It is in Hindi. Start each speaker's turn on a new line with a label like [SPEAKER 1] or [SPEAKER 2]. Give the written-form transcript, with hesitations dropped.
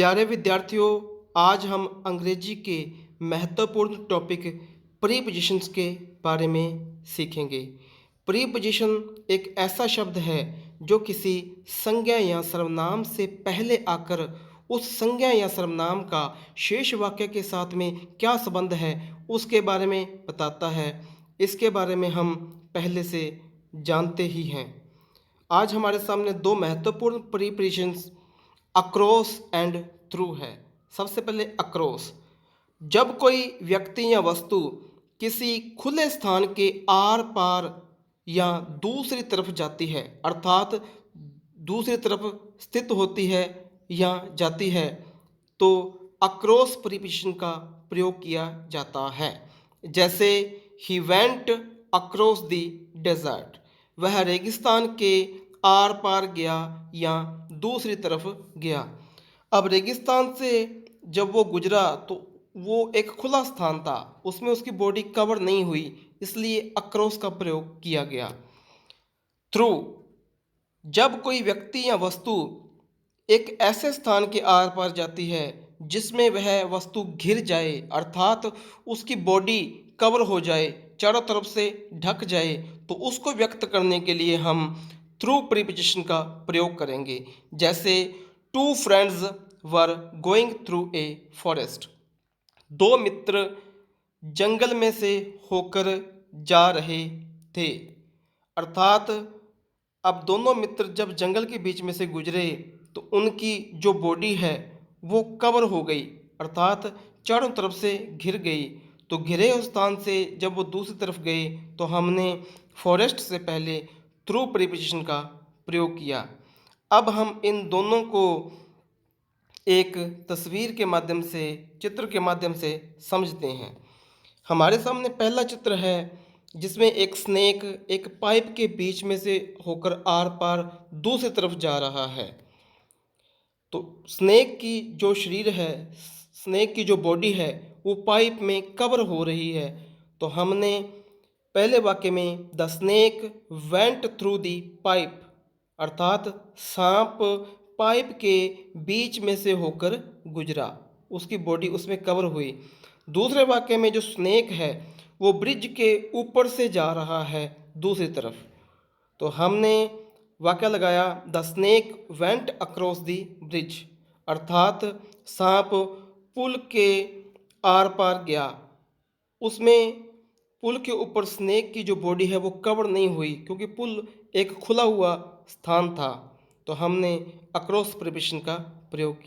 [SPEAKER 1] प्यारे विद्यार्थियों, आज हम अंग्रेजी के महत्वपूर्ण टॉपिक प्रीपोजिशंस के बारे में सीखेंगे। प्रीपोजिशन एक ऐसा शब्द है जो किसी संज्ञा या सर्वनाम से पहले आकर उस संज्ञा या सर्वनाम का शेष वाक्य के साथ में क्या संबंध है उसके बारे में बताता है। इसके बारे में हम पहले से जानते ही हैं। आज हमारे सामने दो महत्वपूर्ण प्रीपोजिशंस अक्रॉस एंड थ्रू है। सबसे पहले अक्रॉस, जब कोई व्यक्ति या वस्तु किसी खुले स्थान के आर पार या दूसरी तरफ जाती है, अर्थात दूसरी तरफ स्थित होती है या जाती है, तो अक्रॉस प्रीपोजिशन का प्रयोग किया जाता है। जैसे ही वेंट अक्रॉस द डेजर्ट, वह रेगिस्तान के आर पार गया या दूसरी तरफ गया। अब रेगिस्तान से जब वो गुजरा तो वो एक खुला स्थान था, उसमें उसकी बॉडी कवर नहीं हुई, इसलिए अक्रॉस का प्रयोग किया गया। थ्रू, जब कोई व्यक्ति या वस्तु एक ऐसे स्थान के आर पार जाती है जिसमें वह वस्तु घिर जाए, अर्थात उसकी बॉडी कवर हो जाए, चारों तरफ से ढक जाए, तो उसको व्यक्त करने के लिए हम थ्रू प्रीपोजिशन का प्रयोग करेंगे। जैसे two friends were going through a forest, दो मित्र जंगल में से होकर जा रहे थे। अर्थात अब दोनों मित्र जब जंगल के बीच में से गुजरे तो उनकी जो बॉडी है वो कवर हो गई, अर्थात चारों तरफ से घिर गई। तो घिरे हुए स्थान से जब वो दूसरी तरफ गए तो हमने फॉरेस्ट से पहले थ्रू प्रीपोजिशन का प्रयोग किया। अब हम इन दोनों को एक तस्वीर के माध्यम से, चित्र के माध्यम से समझते हैं। हमारे सामने पहला चित्र है जिसमें एक स्नेक एक पाइप के बीच में से होकर आर पार दूसरी तरफ जा रहा है। तो स्नेक की जो शरीर है, स्नेक की जो बॉडी है, वो पाइप में कवर हो रही है। तो हमने पहले वाक्य में the snake went through the pipe, अर्थात सांप पाइप के बीच में से होकर गुजरा, उसकी बॉडी उसमें कवर हुई। दूसरे वाक्य में जो स्नेक है वो ब्रिज के ऊपर से जा रहा है दूसरी तरफ, तो हमने वाक्य लगाया the snake went across the bridge, अर्थात सांप पुल के आर पार गया। उसमें पुल के ऊपर स्नेक की जो बॉडी है वो कवर नहीं हुई क्योंकि पुल एक खुला हुआ स्थान था। तो हमने अक्रॉस प्रीपोजिशन का प्रयोग किया।